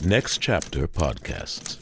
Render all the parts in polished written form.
Next Chapter Podcasts.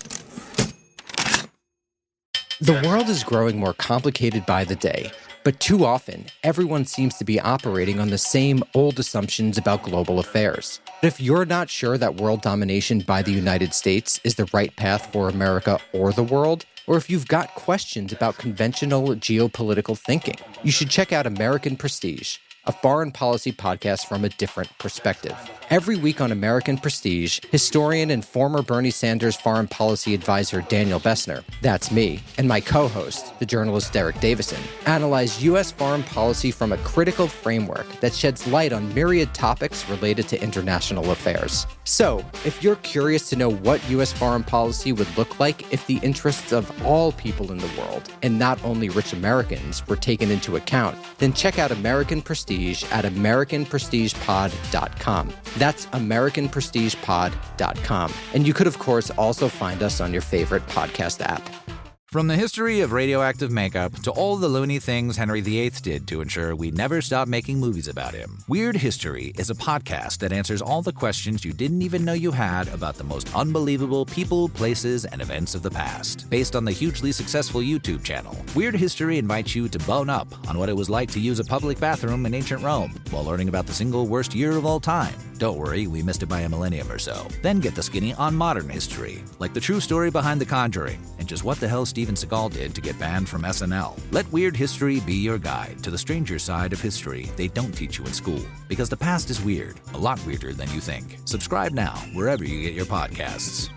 The world is growing more complicated by the day, but too often, everyone seems to be operating on the same old assumptions about global affairs. But if you're not sure that world domination by the United States is the right path for America or the world, or if you've got questions about conventional geopolitical thinking, you should check out American Prestige, a foreign policy podcast from a different perspective. Every week on American Prestige, historian and former Bernie Sanders foreign policy advisor Daniel Bessner, that's me, and my co-host, the journalist Derek Davison, analyze U.S. foreign policy from a critical framework that sheds light on myriad topics related to international affairs. So, if you're curious to know what U.S. foreign policy would look like if the interests of all people in the world, and not only rich Americans, were taken into account, then check out American Prestige at AmericanPrestigePod.com. That's AmericanPrestigePod.com. And you could, of course, also find us on your favorite podcast app. From the history of radioactive makeup to all the loony things Henry VIII did to ensure we never stop making movies about him, Weird History is a podcast that answers all the questions you didn't even know you had about the most unbelievable people, places, and events of the past. Based on the hugely successful YouTube channel, Weird History invites you to bone up on what it was like to use a public bathroom in ancient Rome while learning about the single worst year of all time. Don't worry, we missed it by a millennium or so. Then get the skinny on modern history, like the true story behind The Conjuring, and just what the hell Steven Seagal did to get banned from SNL. Let Weird History be your guide to the stranger side of history they don't teach you in school. Because the past is weird, a lot weirder than you think. Subscribe now, wherever you get your podcasts.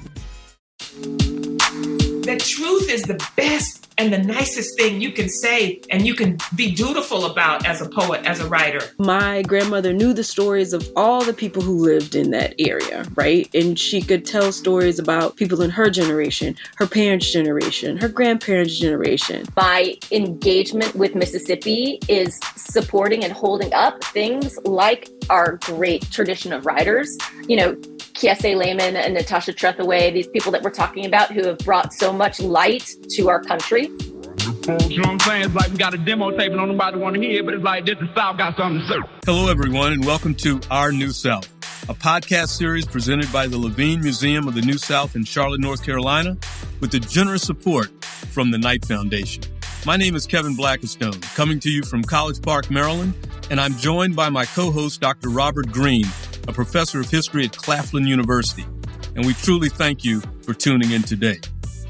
The truth is the best and the nicest thing you can say and you can be dutiful about as a poet, as a writer. My grandmother knew the stories of all the people who lived in that area, right? And she could tell stories about people in her generation, her parents' generation, her grandparents' generation. My engagement with Mississippi is supporting and holding up things like our great tradition of writers. You know, Kiese Layman and Natasha Trethewey, these people that we're talking about who have brought so much light to our country. You know what I'm saying? It's like we got a demo tape and nobody want to hear it, but it's like this the South got something to say. Hello, everyone, and welcome to Our New South, a podcast series presented by the Levine Museum of the New South in Charlotte, North Carolina, with the generous support from the Knight Foundation. My name is Kevin Blackistone, coming to you from College Park, Maryland, and I'm joined by my co-host, Dr. Robert Greene, a professor of history at Claflin University, and we truly thank you for tuning in today.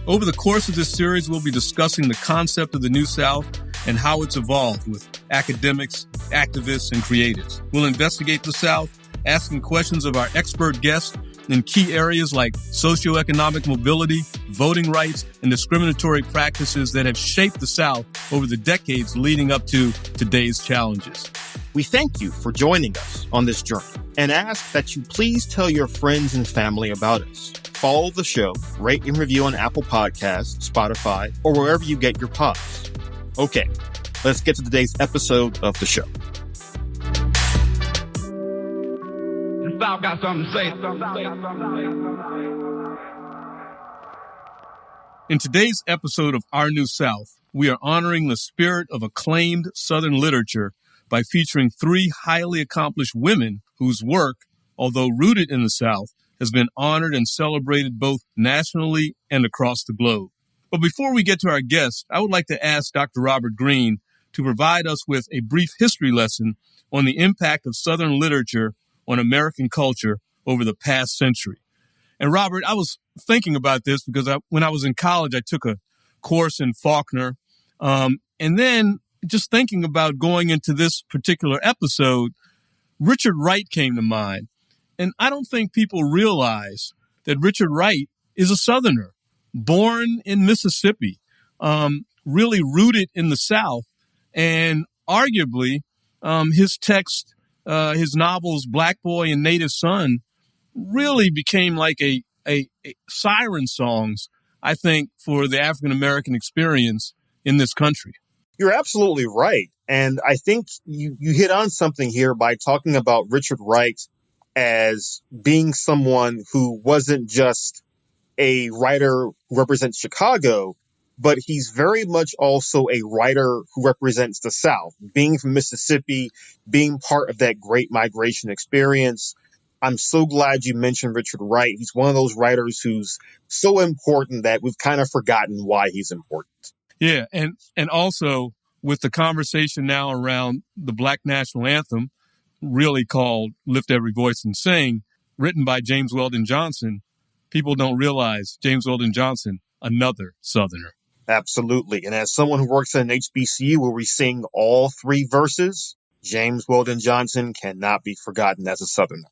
Over the course of this series, we'll be discussing the concept of the New South and how it's evolved with academics, activists, and creatives. We'll investigate the South, asking questions of our expert guests in key areas like socioeconomic mobility, voting rights, and discriminatory practices that have shaped the South over the decades leading up to today's challenges. We thank you for joining us on this journey and ask that you please tell your friends and family about us. Follow the show, rate and review on Apple Podcasts, Spotify, or wherever you get your pods. Okay, let's get to today's episode of the show. The South got something to say. In today's episode of Our New South, we are honoring the spirit of acclaimed Southern literature by featuring three highly accomplished women whose work, although rooted in the South, has been honored and celebrated both nationally and across the globe. But before we get to our guest, I would like to ask Dr. Robert Greene to provide us with a brief history lesson on the impact of Southern literature on American culture over the past century. And Robert, I was thinking about this because when I was in college, I took a course in Faulkner. And then just thinking about going into this particular episode, Richard Wright came to mind. And I don't think people realize that Richard Wright is a Southerner, born in Mississippi, really rooted in the South. And arguably, his text, his novels, Black Boy and Native Son, really became like a siren songs, I think, for the African-American experience in this country. You're absolutely right. And I think you hit on something here by talking about Richard Wright as being someone who wasn't just a writer who represents Chicago, but he's very much also a writer who represents the South, being from Mississippi, being part of that great migration experience. I'm so glad you mentioned Richard Wright. He's one of those writers who's so important that we've kind of forgotten why he's important. Yeah, and also with the conversation now around the Black National Anthem, really called Lift Every Voice and Sing, written by James Weldon Johnson, people don't realize James Weldon Johnson, another Southerner. Absolutely. And as someone who works at an HBCU where we sing all three verses, James Weldon Johnson cannot be forgotten as a Southerner.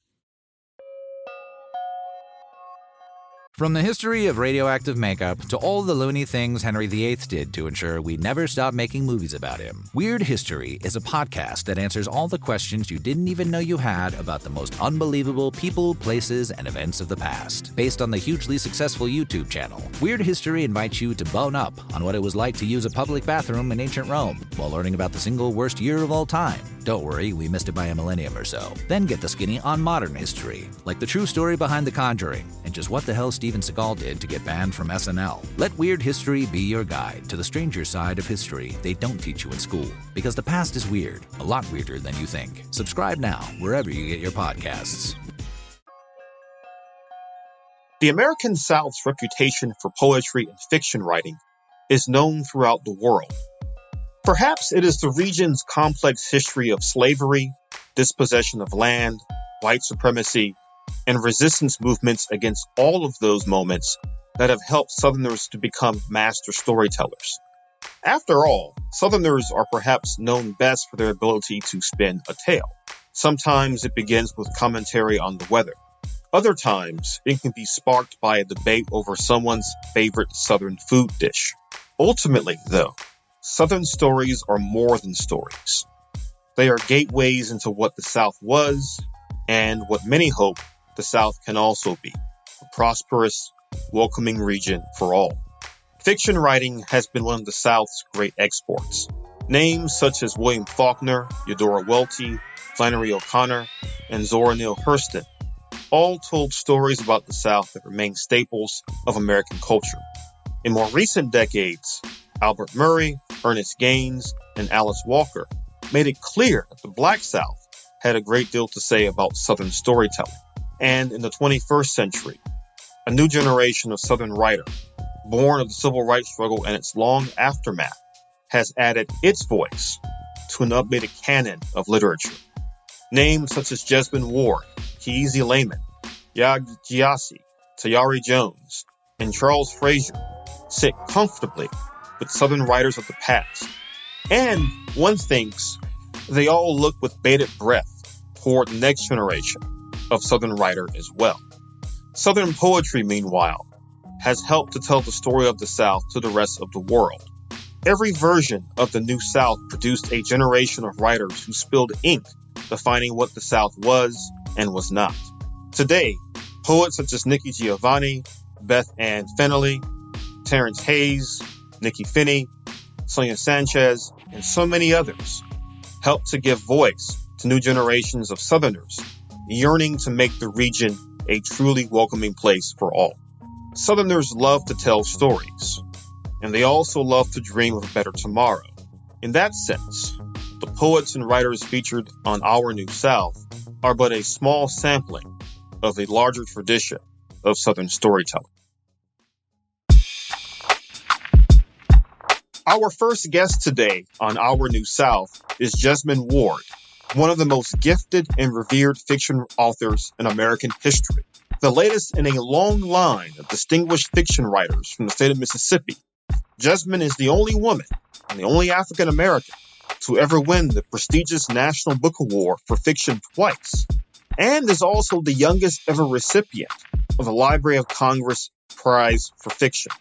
From the history of radioactive makeup to all the loony things Henry VIII did to ensure we never stop making movies about him, Weird History is a podcast that answers all the questions you didn't even know you had about the most unbelievable people, places, and events of the past. Based on the hugely successful YouTube channel, Weird History invites you to bone up on what it was like to use a public bathroom in ancient Rome while learning about the single worst year of all time. Don't worry, we missed it by a millennium or so. Then get the skinny on modern history, like the true story behind The Conjuring, and just what the hell Steven Seagal did to get banned from SNL. Let Weird History be your guide to the stranger side of history they don't teach you in school. Because the past is weird, a lot weirder than you think. Subscribe now, wherever you get your podcasts. The American South's reputation for poetry and fiction writing is known throughout the world. Perhaps it is the region's complex history of slavery, dispossession of land, white supremacy, and resistance movements against all of those moments that have helped Southerners to become master storytellers. After all, Southerners are perhaps known best for their ability to spin a tale. Sometimes it begins with commentary on the weather. Other times, it can be sparked by a debate over someone's favorite Southern food dish. Ultimately, though, Southern stories are more than stories. They are gateways into what the South was, and what many hope the South can also be, a prosperous, welcoming region for all. Fiction writing has been one of the South's great exports. Names such as William Faulkner, Eudora Welty, Flannery O'Connor, and Zora Neale Hurston all told stories about the South that remain staples of American culture. In more recent decades, Albert Murray, Ernest Gaines, and Alice Walker made it clear that the Black South had a great deal to say about Southern storytelling. And in the 21st century, a new generation of Southern writer, born of the civil rights struggle and its long aftermath, has added its voice to an updated canon of literature. Names such as Jesmyn Ward, Keezy Lehman, Yaa Gyasi, Tayari Jones, and Charles Frazier sit comfortably with Southern writers of the past. And one thinks they all look with bated breath toward the next generation of Southern writer as well. Southern poetry, meanwhile, has helped to tell the story of the South to the rest of the world. Every version of the New South produced a generation of writers who spilled ink defining what the South was and was not. Today, poets such as Nikki Giovanni, Beth Ann Fennelly, Terrence Hayes, Nikki Finney, Sonia Sanchez, and so many others help to give voice to new generations of Southerners yearning to make the region a truly welcoming place for all. Southerners love to tell stories, and they also love to dream of a better tomorrow. In that sense, the poets and writers featured on Our New South are but a small sampling of a larger tradition of Southern storytelling. Our first guest today on Our New South is Jesmyn Ward, one of the most gifted and revered fiction authors in American history. The latest in a long line of distinguished fiction writers from the state of Mississippi. Jesmyn is the only woman and the only African American to ever win the prestigious National Book Award for fiction twice, and is also the youngest ever recipient of the Library of Congress Prize for Fiction.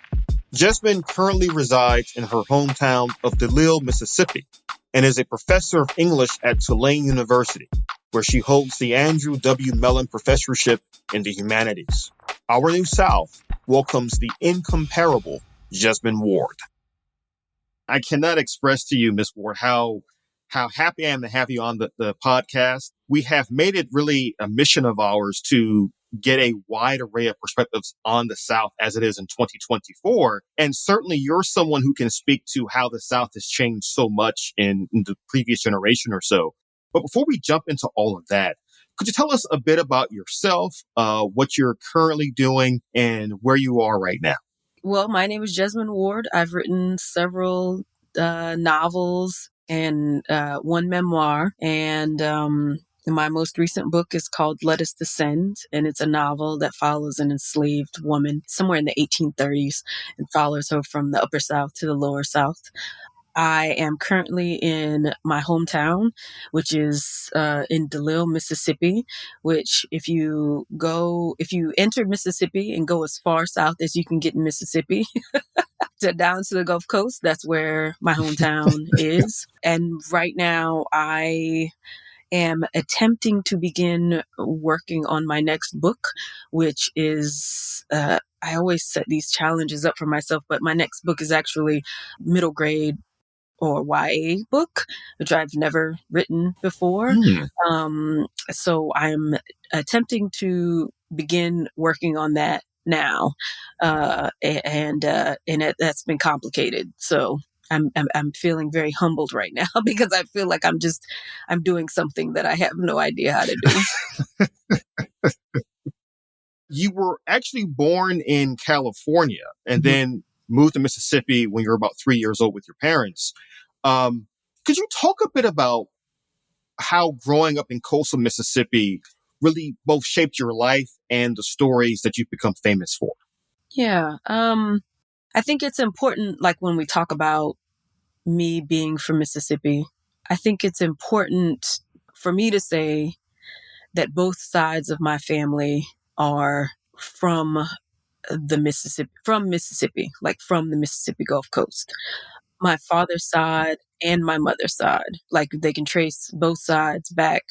Jesmyn currently resides in her hometown of DeLisle, Mississippi, and is a professor of English at Tulane University, where she holds the Andrew W. Mellon Professorship in the Humanities. Our New South welcomes the incomparable Jesmyn Ward. I cannot express to you, Miss Ward, how happy I am to have you on the podcast. We have made it really a mission of ours to get a wide array of perspectives on the South as it is in 2024. And certainly you're someone who can speak to how the South has changed so much in the previous generation or so. But before we jump into all of that, Could you tell us a bit about yourself, what you're currently doing, and where you are right now? Well, my name is Jesmyn Ward. I've written several novels and one memoir. And my most recent book is called Let Us Descend. And it's a novel that follows an enslaved woman somewhere in the 1830s and follows her from the upper South to the lower South. I am currently in my hometown, which is in DeLisle, Mississippi, which if you enter Mississippi and go as far south as you can get in Mississippi down to the Gulf Coast, that's where my hometown is. And right now I am attempting to begin working on my next book, which is, I always set these challenges up for myself, but my next book is actually middle grade or YA book, which I've never written before. So I'm attempting to begin working on that now, and that's been complicated. So I'm feeling very humbled right now because I feel like I'm doing something that I have no idea how to do. You were actually born in California and then moved to Mississippi when you were about 3 years old with your parents. Could you talk a bit about how growing up in coastal Mississippi really both shaped your life and the stories that you've become famous for? Yeah. I think it's important, like when we talk about me being from Mississippi, I think it's important for me to say that both sides of my family are from Mississippi, like from the Mississippi Gulf Coast. My father's side and my mother's side, like they can trace both sides back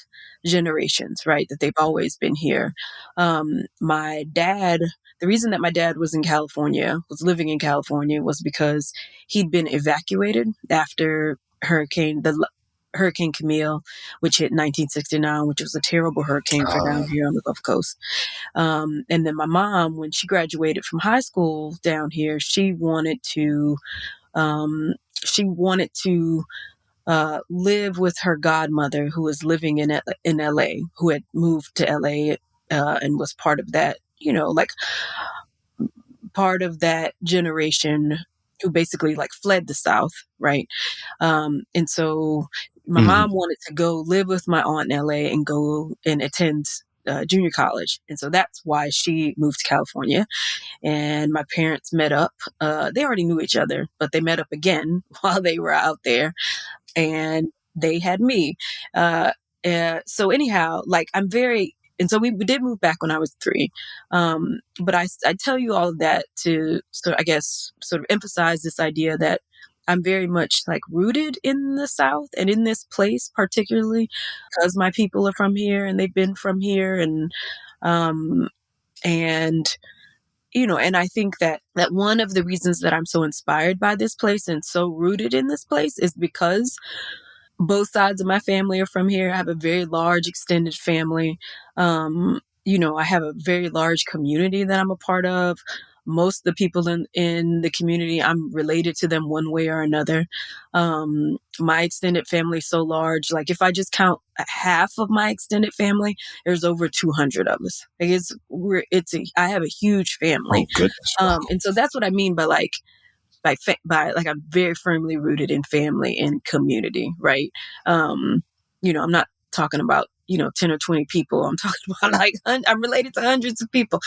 generations, right? That they've always been here. My dad, the reason that my dad was living in California was because he'd been evacuated after Hurricane Camille, which hit in 1969, which was a terrible hurricane for down here on the Gulf Coast. And then my mom, when she graduated from high school down here, she wanted to live with her godmother, who was living in LA, who had moved to LA and was part of that, part of that generation who basically like fled the South, right? And so my mom wanted to go live with my aunt in LA and go and attend junior college. And so that's why she moved to California. And my parents met up. They already knew each other, but they met up again while they were out there, and they had me. So anyhow, and so we did move back when I was 3. But I tell you all of that to sort of emphasize this idea that I'm very much like rooted in the South and in this place, particularly because my people are from here and they've been from here. And I think that one of the reasons that I'm so inspired by this place and so rooted in this place is because both sides of my family are from here. I have a very large extended family. I have a very large community that I'm a part of. Most of the people in the community, I'm related to them one way or another. My extended family is so large. Like if I just count half of my extended family, there's over 200 of us. I have a huge family. Oh, goodness. Wow. And so that's what I mean by I'm very firmly rooted in family and community, right? I'm not talking about 10 or 20 people. I'm talking about I'm related to hundreds of people.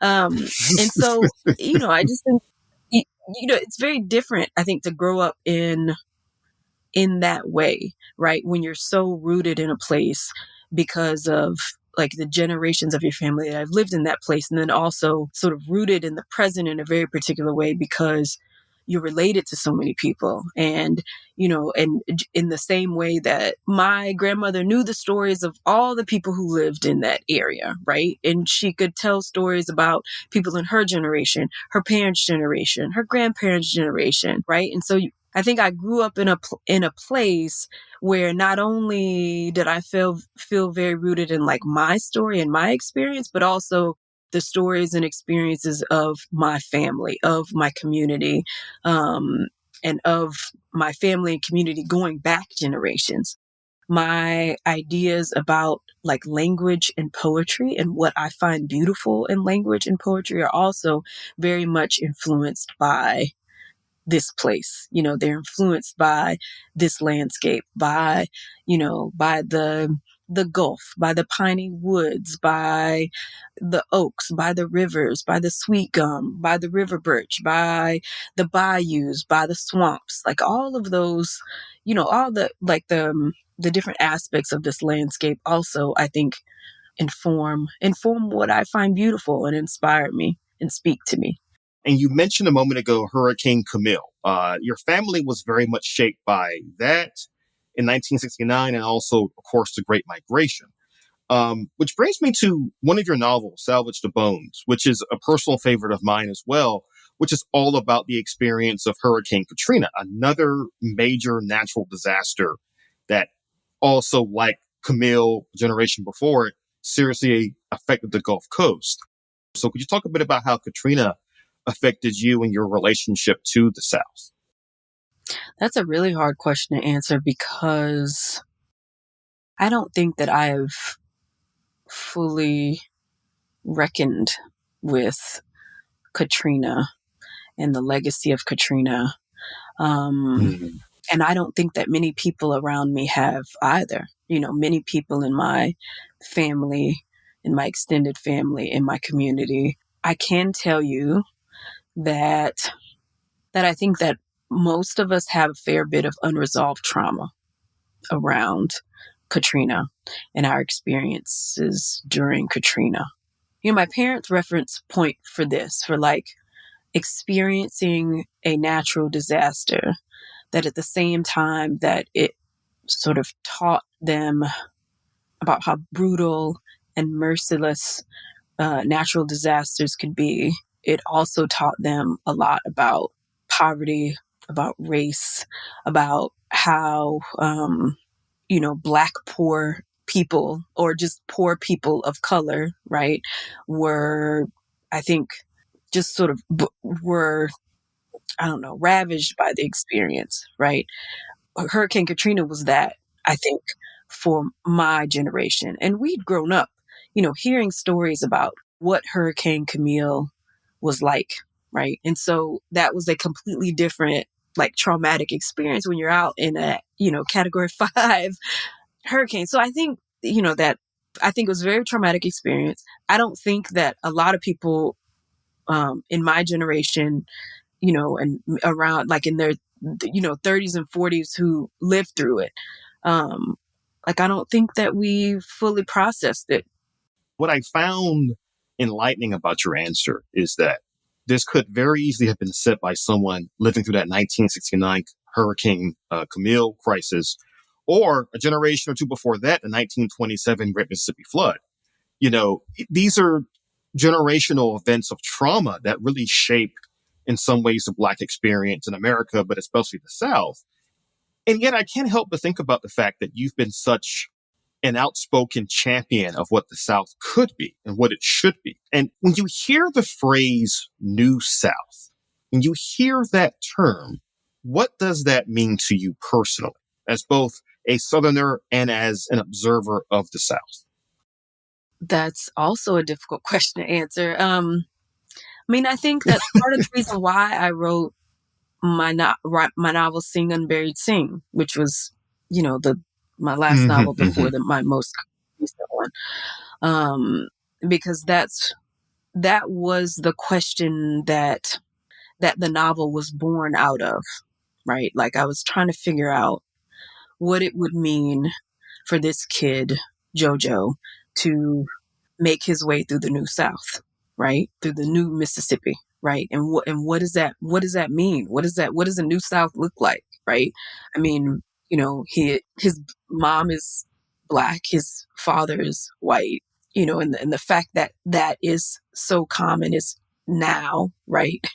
And so, I just think, it's very different, I think, to grow up in that way, right? When you're so rooted in a place because of like the generations of your family that have lived in that place. And then also sort of rooted in the present in a very particular way because you're related to so many people. And, and in the same way that my grandmother knew the stories of all the people who lived in that area, right? And she could tell stories about people in her generation, her parents' generation, her grandparents' generation, right? And so I think I grew up in a place where not only did I feel very rooted in like my story and my experience, but also the stories and experiences of my family, of my community, and of my family and community going back generations. my ideas about like language and poetry and what I find beautiful in language and poetry are also very much influenced by this place. They're influenced by this landscape, by, by the Gulf, by the piney woods, by the oaks, by the rivers, by the sweet gum, by the river birch, by the bayous, by the swamps, like all of those, all the different aspects of this landscape also, I think, inform what I find beautiful and inspire me and speak to me. And you mentioned a moment ago Hurricane Camille. Your family was very much shaped by that in 1969 and also, of course, the Great Migration. Which brings me to one of your novels, Salvage the Bones, which is a personal favorite of mine as well, which is all about the experience of Hurricane Katrina, another major natural disaster that also, like Camille, generation before it, seriously affected the Gulf Coast. So could you talk a bit about how Katrina affected you and your relationship to the South? That's a really hard question to answer because I don't think that I have fully reckoned with Katrina and the legacy of Katrina. And I don't think that many people around me have either. Many people in my family, in my extended family, in my community. I can tell you that I think that most of us have a fair bit of unresolved trauma around Katrina and our experiences during Katrina. My parents' reference point for this, for like experiencing a natural disaster, that at the same time that it sort of taught them about how brutal and merciless natural disasters could be, it also taught them a lot about poverty, about race, about how, Black poor people or just poor people of color, right, were, I think, just sort of were, ravaged by the experience, right? Hurricane Katrina was that, I think, for my generation. And we'd grown up, hearing stories about what Hurricane Camille was like, right? And so that was a completely different, like, traumatic experience when you're out in a, category 5 hurricane. So I think, that I think it was a very traumatic experience. I don't think that a lot of people in my generation, and around like in their, 30s and 40s who lived through it. I don't think that we fully processed it. What I found enlightening about your answer is that this could very easily have been said by someone living through that 1969 Hurricane Camille crisis, or a generation or two before that, the 1927 Great Mississippi Flood. These are generational events of trauma that really shape, in some ways, the Black experience in America, but especially the South. And yet I can't help but think about the fact that you've been such an outspoken champion of what the South could be and what it should be. And when you hear the phrase New South, when you hear that term, what does that mean to you personally, as both a Southerner and as an observer of the South? That's also a difficult question to answer. I think that's part of the reason why I wrote my novel Sing Unburied Sing, which was, my last novel before my most recent one. Because that was the question that the novel was born out of, right? Like I was trying to figure out what it would mean for this kid, JoJo, to make his way through the New South, right? Through the new Mississippi, right? And what does that mean? What does the New South look like, right? His mom is Black, his father is white, and the fact that that is so common is now, right?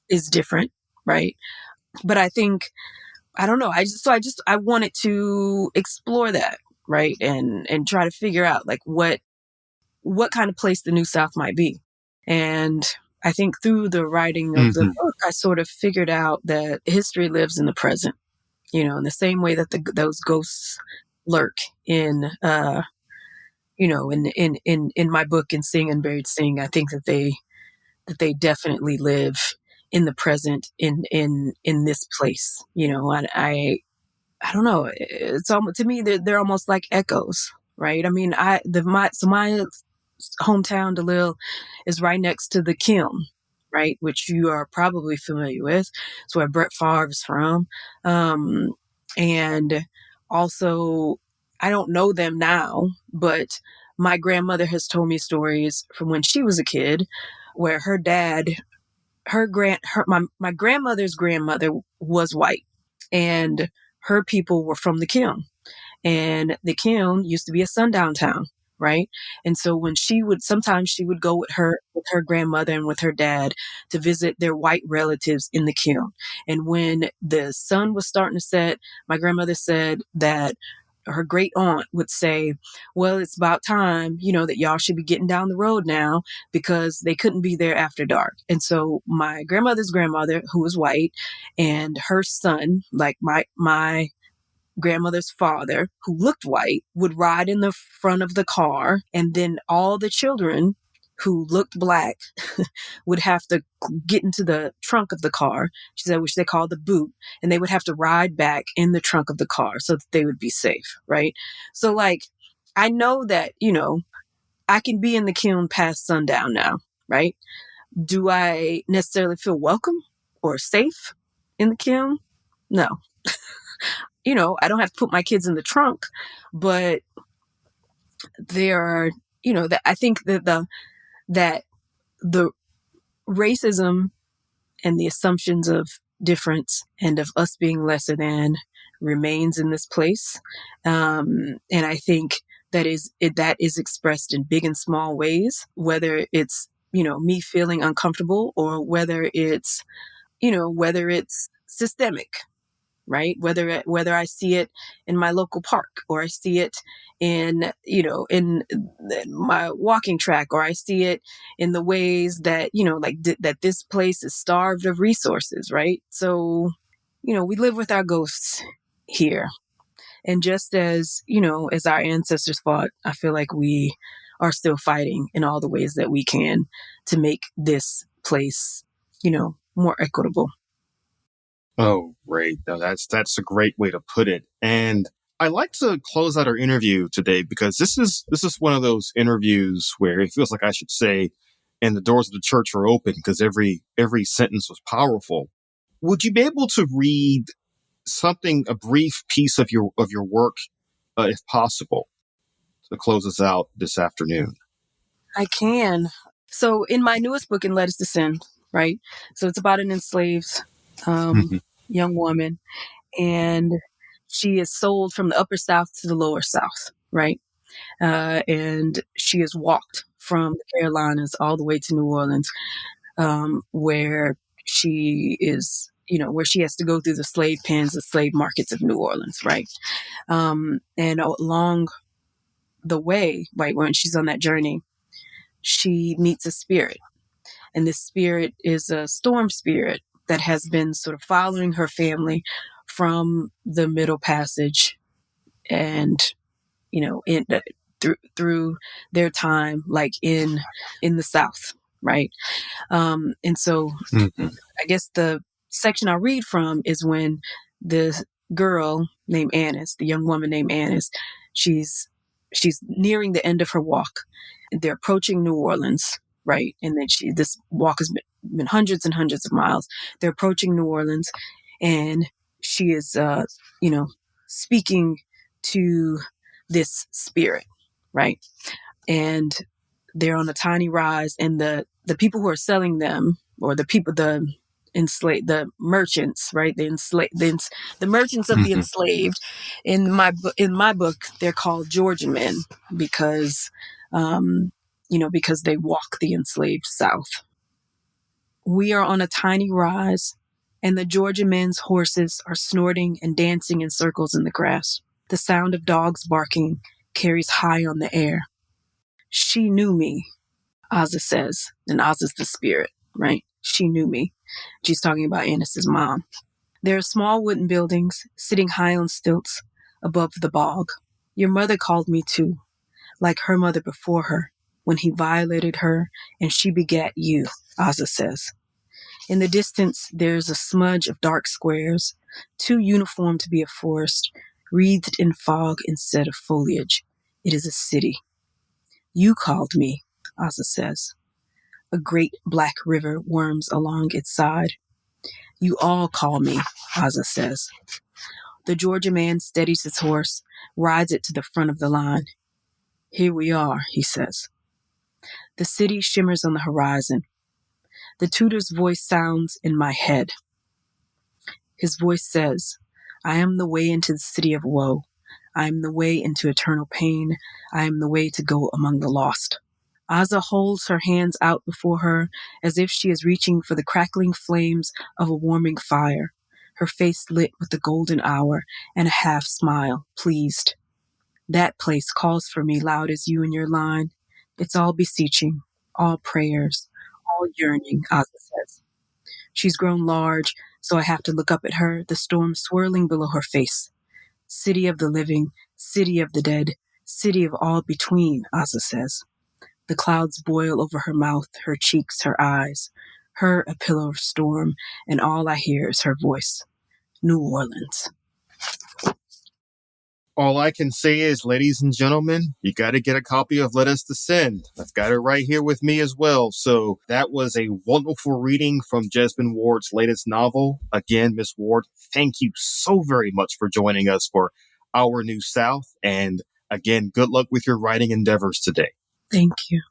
Is different, right? But I think, I don't know. I wanted to explore that, right? And try to figure out like what kind of place the New South might be. And I think through the writing of the book, I sort of figured out that history lives in the present. in the same way that those ghosts lurk in, in my book, in Sing Unburied Sing. I think that they definitely live in the present, in this place. I don't know. It's almost, to me, they're almost like echoes, right? I mean, my hometown, DeLille, is right next to the kiln, right? Which you are probably familiar with. It's where Brett Favre is from. And also, I don't know them now, but my grandmother has told me stories from when she was a kid, where her dad, my grandmother's grandmother was white, and her people were from the kiln. And the kiln used to be a sundown town, right? And so sometimes she would go with her grandmother and with her dad to visit their white relatives in the kiln. And when the sun was starting to set, my grandmother said that her great aunt would say, well, it's about time, that y'all should be getting down the road now, because they couldn't be there after dark. And so my grandmother's grandmother, who was white, and her son, like my grandmother's father, who looked white, would ride in the front of the car, and then all the children who looked black would have to get into the trunk of the car, she said, which they call the boot, and they would have to ride back in the trunk of the car so that they would be safe, right? So, like, I know that, I can be in the kiln past sundown now, right? Do I necessarily feel welcome or safe in the kiln? No. I don't have to put my kids in the trunk, but there are, that I think that the racism and the assumptions of difference and of us being lesser than remains in this place. And I think that is expressed in big and small ways, whether it's, me feeling uncomfortable, or whether it's systemic, right? Whether I see it in my local park, or I see it in my walking track, or I see it in the ways that, that this place is starved of resources, right? So, we live with our ghosts here. And just as, as our ancestors fought, I feel like we are still fighting in all the ways that we can to make this place, more equitable. Oh, great. No, that's a great way to put it. And I like to close out our interview today, because this is one of those interviews where it feels like I should say, and the doors of the church are open, because every sentence was powerful. Would you be able to read a brief piece of your work, if possible, to close us out this afternoon? I can. So in my newest book, In Let Us Descend, right? So it's about an enslaved young woman, and she is sold from the upper South to the lower South, right? And she has walked from the Carolinas all the way to New Orleans, where she is, where she has to go through the slave pens, the slave markets of New Orleans, right? And along the way, right, when she's on that journey, she meets a spirit. And this spirit is a storm spirit that has been sort of following her family from the Middle Passage, and, through their time, like in the South, right? And so I guess the section I'll read from is when the girl named Annis, the young woman named Annis, she's nearing the end of her walk. They're approaching New Orleans, right? And then this walk has been hundreds and hundreds of miles. They're approaching New Orleans, and she is, speaking to this spirit, right? And they're on a tiny rise, and the people who are selling them, or the merchants, right? The merchants of the enslaved. In my book, they're called Georgian men, because, because they walk the enslaved South. We are on a tiny rise, and the Georgian men's horses are snorting and dancing in circles in the grass. The sound of dogs barking carries high on the air. She knew me, Ozza says, and Ozza's the spirit, right? She knew me. She's talking about Annis's mom. There are small wooden buildings sitting high on stilts above the bog. Your mother called me too, like her mother before her, when he violated her and she begat you, Ozza says. In the distance, there's a smudge of dark squares, too uniform to be a forest, wreathed in fog instead of foliage. It is a city. You called me, Ozza says. A great black river worms along its side. You all call me, Ozza says. The Georgia man steadies his horse, rides it to the front of the line. Here we are, he says. The city shimmers on the horizon. The tutor's voice sounds in my head. His voice says, I am the way into the city of woe. I am the way into eternal pain. I am the way to go among the lost. Ozza holds her hands out before her as if she is reaching for the crackling flames of a warming fire, her face lit with the golden hour and a half smile, pleased. That place calls for me loud as you in your line. It's all beseeching, all prayers, all yearning, Ozza says. She's grown large, so I have to look up at her, the storm swirling below her face. City of the living, city of the dead, city of all between, Ozza says. The clouds boil over her mouth, her cheeks, her eyes. Her a pillow of storm, and all I hear is her voice. New Orleans. All I can say is, ladies and gentlemen, you got to get a copy of Let Us Descend. I've got it right here with me as well. So that was a wonderful reading from Jesmyn Ward's latest novel. Again, Miss Ward, thank you so very much for joining us for Our New South. And again, good luck with your writing endeavors today. Thank you.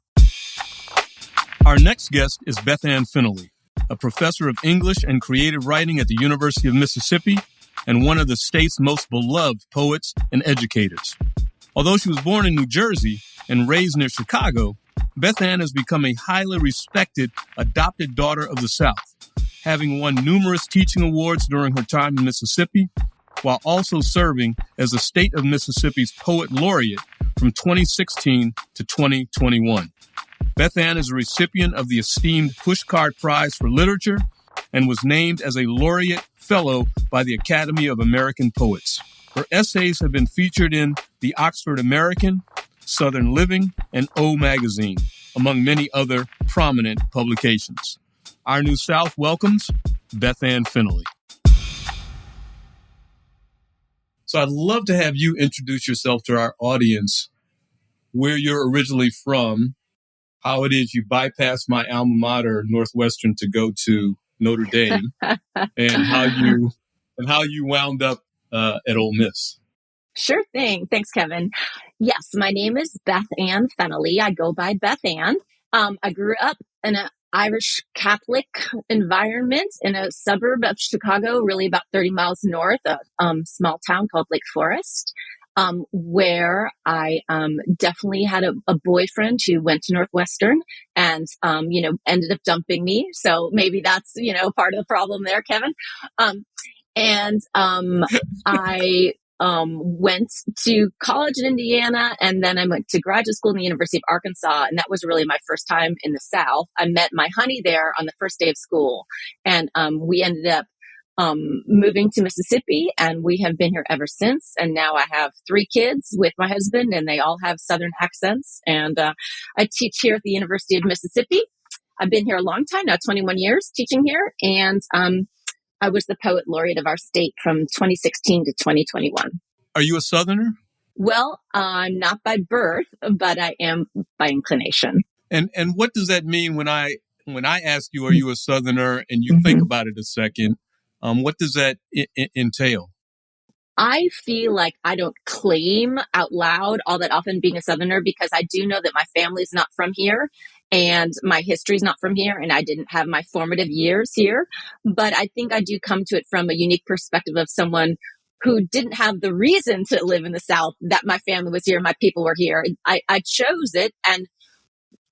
Our next guest is Beth Ann Fennelly, a professor of English and creative writing at the University of Mississippi and one of the state's most beloved poets and educators. Although she was born in New Jersey and raised near Chicago, Beth Ann has become a highly respected adopted daughter of the South, having won numerous teaching awards during her time in Mississippi, while also serving as the state of Mississippi's poet laureate from 2016 to 2021. Beth Ann is a recipient of the esteemed Pushcart Prize for Literature and was named as a laureate fellow by the Academy of American Poets. Her essays have been featured in the Oxford American, Southern Living, and O Magazine, among many other prominent publications. Our New South welcomes Beth Ann Fennelly. So I'd love to have you introduce yourself to our audience, where you're originally from, how it is you bypassed my alma mater, Northwestern, to go to Notre Dame, and how you wound up at Ole Miss. Sure thing. Thanks, Kevin. Yes, my name is Beth Ann Fennelly. I go by Beth Ann. I grew up in an Irish Catholic environment in a suburb of Chicago, really about 30 miles north, a small town called Lake Forest, where I definitely had a boyfriend who went to Northwestern and, ended up dumping me. So maybe that's, part of the problem there, Kevin. I went to college in Indiana, and then I went to graduate school in the University of Arkansas, and that was really my first time in the South. I met my honey there on the first day of school, and we ended up moving to Mississippi, and we have been here ever since. And now I have 3 kids with my husband, and they all have Southern accents, and I teach here at the University of Mississippi. I've been here a long time now, 21 years teaching here, and I was the poet laureate of our state from 2016 to 2021. Are you a Southerner? Well, I'm not by birth, but I am by inclination. And what does that mean when I ask you, are you a Southerner, and you think about it a second? What does that entail? I feel like I don't claim out loud all that often being a Southerner, because I do know that my family's not from here and my history's not from here, and I didn't have my formative years here. But I think I do come to it from a unique perspective of someone who didn't have the reason to live in the South, that my family was here, my people were here. I chose it, and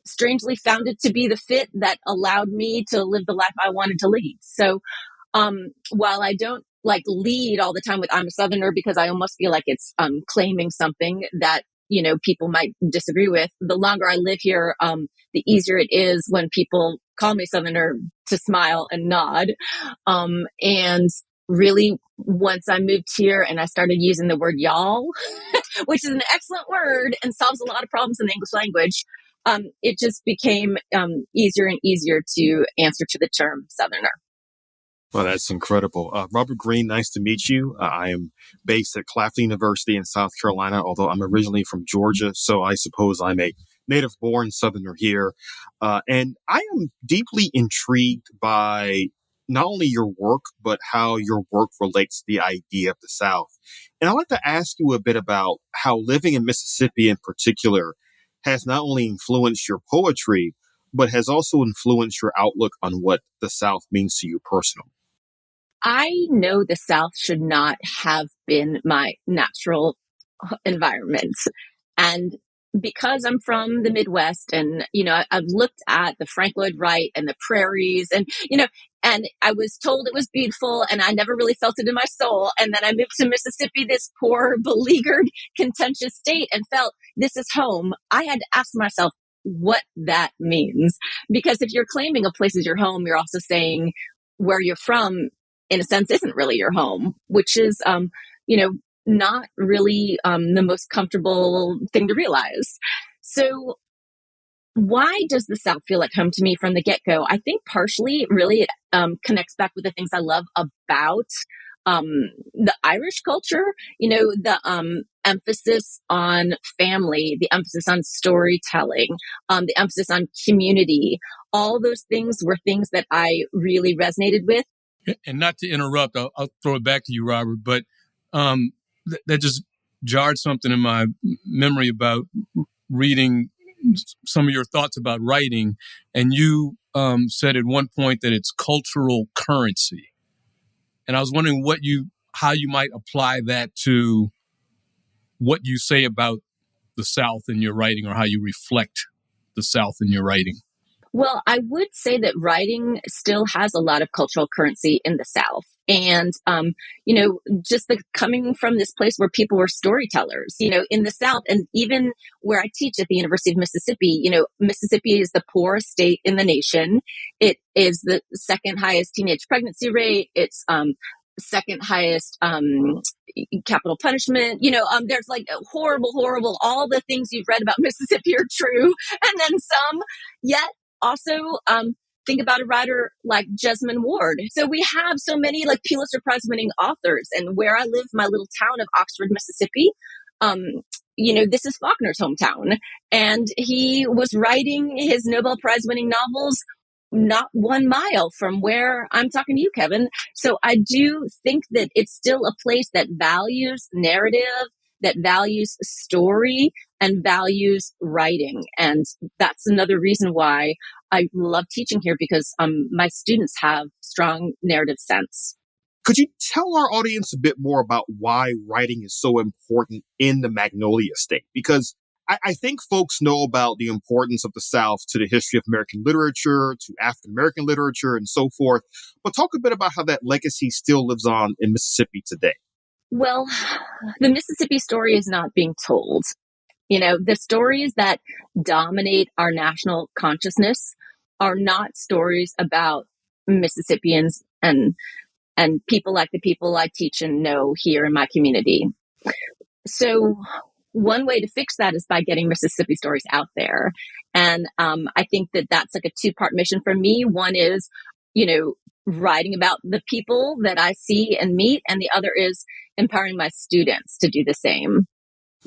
strangely found it to be the fit that allowed me to live the life I wanted to lead. So while I don't lead all the time with I'm a Southerner, because I almost feel like it's claiming something that, people might disagree with, the longer I live here, the easier it is when people call me Southerner to smile and nod. And really, once I moved here and I started using the word y'all, which is an excellent word and solves a lot of problems in the English language, it just became easier and easier to answer to the term Southerner. Well, that's incredible. Robert Greene, nice to meet you. I am based at Claflin University in South Carolina, although I'm originally from Georgia, so I suppose I'm a native-born Southerner here. And I am deeply intrigued by not only your work, but how your work relates to the idea of the South. And I'd like to ask you a bit about how living in Mississippi in particular has not only influenced your poetry, but has also influenced your outlook on what the South means to you personally. I know the South should not have been my natural environment. And because I'm from the Midwest and, I've looked at the Frank Lloyd Wright and the prairies and, and I was told it was beautiful and I never really felt it in my soul. And then I moved to Mississippi, this poor, beleaguered, contentious state, and felt this is home. I had to ask myself what that means. Because if you're claiming a place as your home, you're also saying where you're from, in a sense, isn't really your home, which is, not really the most comfortable thing to realize. So why does the South feel like home to me from the get-go? I think partially really it connects back with the things I love about the Irish culture, the emphasis on family, the emphasis on storytelling, the emphasis on community. All those things were things that I really resonated with. And not to interrupt, I'll throw it back to you, Robert, but that just jarred something in my memory about reading some of your thoughts about writing. And you said at one point that it's cultural currency. And I was wondering how you might apply that to what you say about the South in your writing, or how you reflect the South in your writing. Well, I would say that writing still has a lot of cultural currency in the South. And, just coming from this place where people were storytellers, in the South, and even where I teach at the University of Mississippi, Mississippi is the poorest state in the nation. It is the second highest teenage pregnancy rate. It's, second highest capital punishment. There's like horrible, all the things you've read about Mississippi are true, and then some. Yet also, think about a writer like Jesmyn Ward. So we have so many like Pulitzer Prize winning authors, and where I live, my little town of Oxford, Mississippi, this is Faulkner's hometown, and he was writing his Nobel Prize winning novels not 1 mile from where I'm talking to you, Kevin. So I do think that it's still a place that values narrative, that values story, and values writing. And that's another reason why I love teaching here, because my students have strong narrative sense. Could you tell our audience a bit more about why writing is so important in the Magnolia State? Because I think folks know about the importance of the South to the history of American literature, to African-American literature, and so forth. But talk a bit about how that legacy still lives on in Mississippi today. Well, the Mississippi story is not being told. The stories that dominate our national consciousness are not stories about Mississippians and people like the people I teach and know here in my community. So one way to fix that is by getting Mississippi stories out there. And I think that that's like a two-part mission for me. One is, writing about the people that I see and meet, and the other is empowering my students to do the same.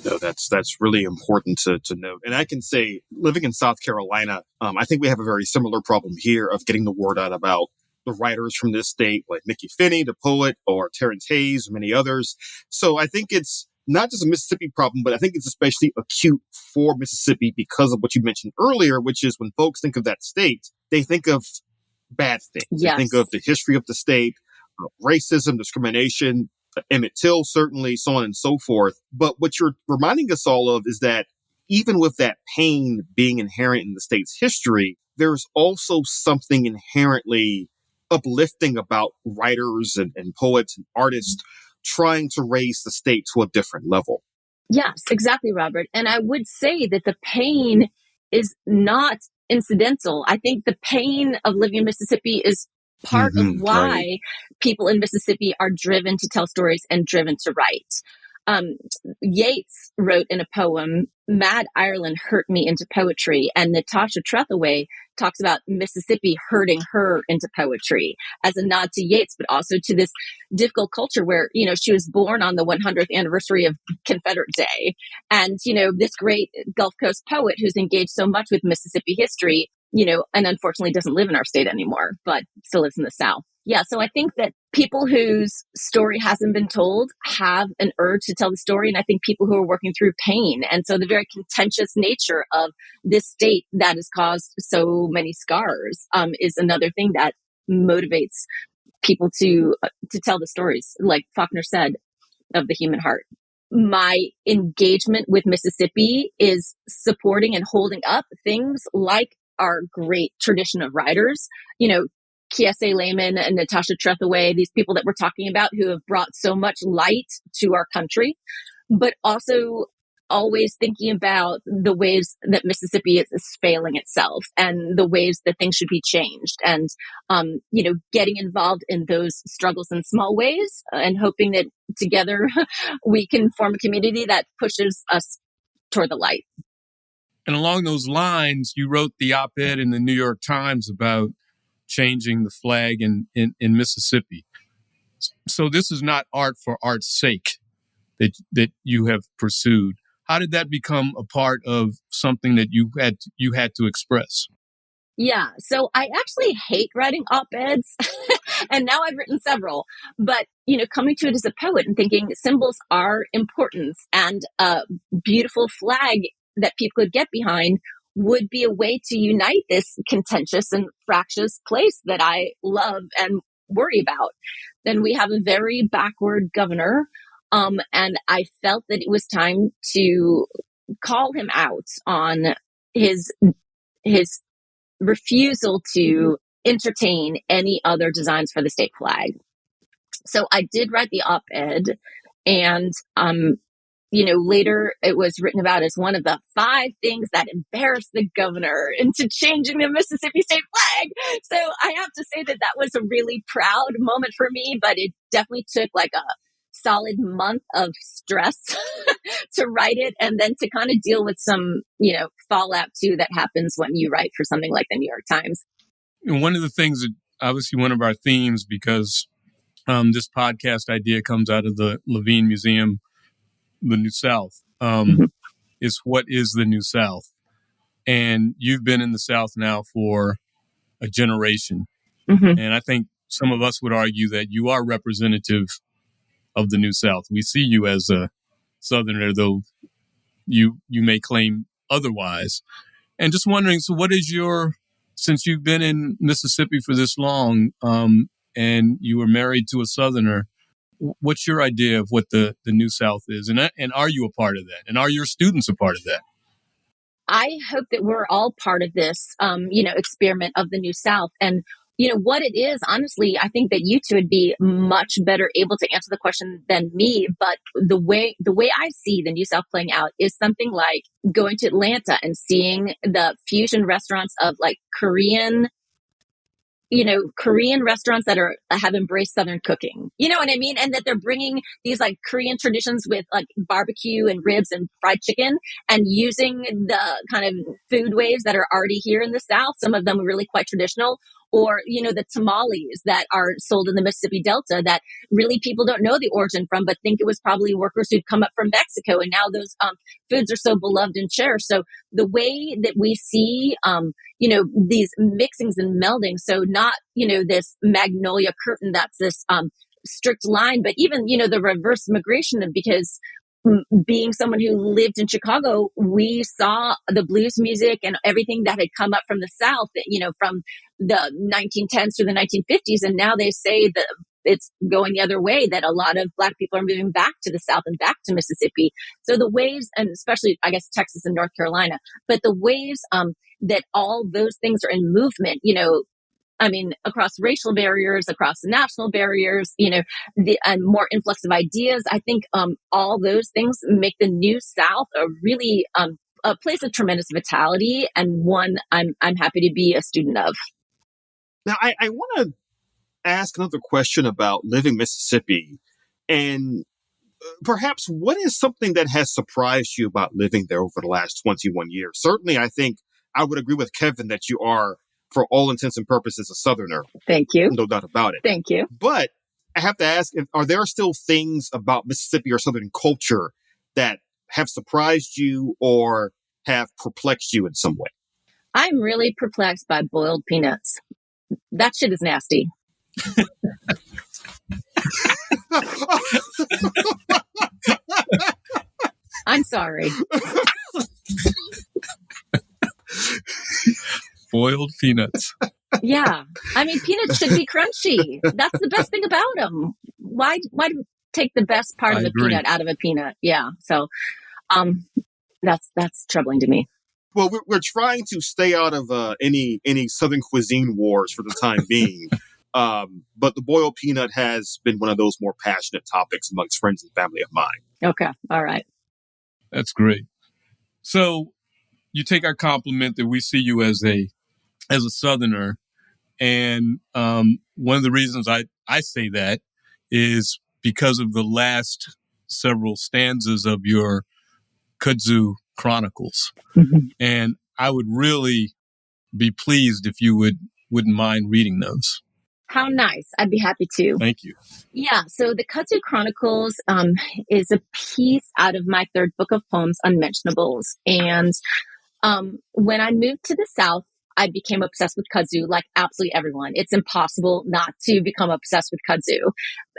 No, that's really important to note. And I can say, living in South Carolina, I think we have a very similar problem here of getting the word out about the writers from this state, like Mickey Finney, the poet, or Terrence Hayes, or many others. So I think it's not just a Mississippi problem, but I think it's especially acute for Mississippi because of what you mentioned earlier, which is when folks think of that state, they think of bad things. Yes. They think of the history of the state, racism, discrimination, Emmett Till, certainly, so on and so forth. But what you're reminding us all of is that even with that pain being inherent in the state's history, there's also something inherently uplifting about writers and poets and artists trying to raise the state to a different level. Yes, exactly, Robert. And I would say that the pain is not incidental. I think the pain of living in Mississippi is part of why right. people in Mississippi are driven to tell stories and driven to write. Yeats wrote in a poem, "Mad Ireland hurt me into poetry," and Natasha Trethewey talks about Mississippi hurting her into poetry as a nod to Yeats, but also to this difficult culture where, she was born on the 100th anniversary of Confederate Day. And, this great Gulf Coast poet who's engaged so much with Mississippi history, and unfortunately doesn't live in our state anymore, but still lives in the South. Yeah, so I think that people whose story hasn't been told have an urge to tell the story. And I think people who are working through pain. And so the very contentious nature of this state that has caused so many scars is another thing that motivates people to tell the stories, like Faulkner said, of the human heart. My engagement with Mississippi is supporting and holding up things like our great tradition of writers, Kiese Layman and Natasha Trethewey, these people that we're talking about who have brought so much light to our country, but also always thinking about the ways that Mississippi is failing itself and the ways that things should be changed, and getting involved in those struggles in small ways and hoping that together we can form a community that pushes us toward the light. And along those lines, you wrote the op-ed in the New York Times about changing the flag in Mississippi. So this is not art for art's sake that you have pursued. How did that become a part of something that you had to express? Yeah, so I actually hate writing op-eds, and now I've written several. But, coming to it as a poet and thinking symbols are important, and a beautiful flag that people could get behind would be a way to unite this contentious and fractious place that I love and worry about. Then we have a very backward governor, and I felt that it was time to call him out on his refusal to entertain any other designs for the state flag. So I did write the op-ed, and later it was written about as one of the 5 things that embarrassed the governor into changing the Mississippi state flag. So I have to say that was a really proud moment for me, but it definitely took like a solid month of stress to write it, and then to kind of deal with some, fallout too that happens when you write for something like the New York Times. And one of the things that obviously one of our themes, because this podcast idea comes out of the Levine Museum, the New South, is what is the New South? And you've been in the South now for a generation. Mm-hmm. And I think some of us would argue that you are representative of the New South. We see you as a Southerner, though you may claim otherwise. And just wondering, so what is since you've been in Mississippi for this long, and you were married to a Southerner, what's your idea of what the New South is? And are you a part of that? And are your students a part of that? I hope that we're all part of this, experiment of the New South. And, what it is, honestly, I think that you two would be much better able to answer the question than me. But the way I see the New South playing out is something like going to Atlanta and seeing the fusion restaurants of like Korean restaurants that have embraced Southern cooking. You know what I mean? And that they're bringing these like Korean traditions with like barbecue and ribs and fried chicken, and using the kind of foodways that are already here in the South. Some of them are really quite traditional. Or, the tamales that are sold in the Mississippi Delta that really people don't know the origin from, but think it was probably workers who'd come up from Mexico. And now those foods are so beloved and cherished. So the way that we see, these mixings and melding, so not, this magnolia curtain that's this strict line, but even, the reverse migration, because being someone who lived in Chicago, we saw the blues music and everything that had come up from the South, from the 1910s through the 1950s. And now they say that it's going the other way, that a lot of Black people are moving back to the South and back to Mississippi. So the ways, and especially, I guess, Texas and North Carolina, but the ways that all those things are in movement, across racial barriers, across national barriers, and more influx of ideas. I think all those things make the New South a really a place of tremendous vitality, and one I'm happy to be a student of. Now, I want to ask another question about living Mississippi. And perhaps what is something that has surprised you about living there over the last 21 years? Certainly, I think I would agree with Kevin that you are, for all intents and purposes, a Southerner. Thank you. No doubt about it. Thank you. But I have to ask, are there still things about Mississippi or Southern culture that have surprised you or have perplexed you in some way? I'm really perplexed by boiled peanuts. That shit is nasty. I'm sorry. Boiled peanuts. Yeah. I mean, peanuts should be crunchy. That's the best thing about them. Why take the best part of a peanut out of a peanut? Yeah. So, that's troubling to me. Well, we're trying to stay out of any Southern cuisine wars for the time being. But the boiled peanut has been one of those more passionate topics amongst friends and family of mine. Okay. All right. That's great. So you take our compliment that we see you as a Southerner. And one of the reasons I say that is because of the last several stanzas of your Kudzu Chronicles. Mm-hmm. And I would really be pleased if you wouldn't mind reading those. How nice. I'd be happy to. Thank you. Yeah. So the Kudzu Chronicles is a piece out of my third book of poems, Unmentionables. And when I moved to the South, I became obsessed with kudzu, like absolutely everyone. It's impossible not to become obsessed with kudzu.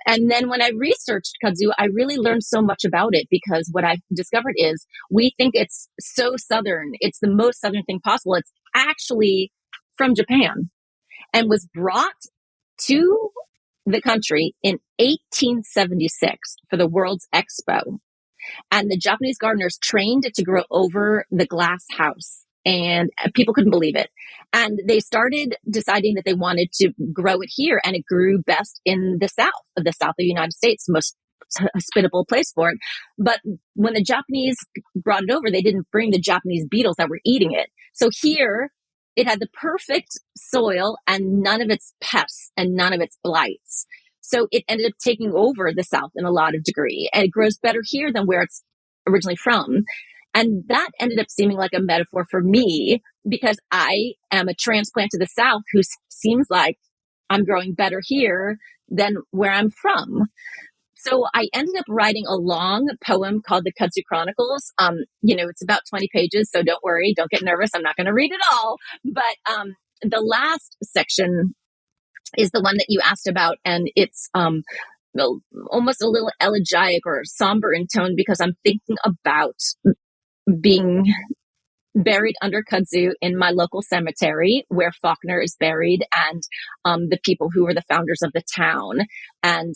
And then when I researched kudzu, I really learned so much about it, because what I discovered is we think it's so Southern. It's the most Southern thing possible. It's actually from Japan and was brought to the country in 1876 for the World's Expo. And the Japanese gardeners trained it to grow over the glass house. And people couldn't believe it. And they started deciding that they wanted to grow it here. And it grew best in the South of the United States, the most hospitable place for it. But when the Japanese brought it over, they didn't bring the Japanese beetles that were eating it. So here it had the perfect soil and none of its pests and none of its blights. So it ended up taking over the South in a lot of degree. And it grows better here than where it's originally from. And that ended up seeming like a metaphor for me, because I am a transplant to the South who seems like I'm growing better here than where I'm from. So I ended up writing a long poem called the Kudzu Chronicles. It's about 20 pages, so don't worry, don't get nervous. I'm not going to read it all. But the last section is the one that you asked about, and it's almost a little elegiac or somber in tone, because I'm thinking about being buried under kudzu in my local cemetery where Faulkner is buried, and the people who were the founders of the town, and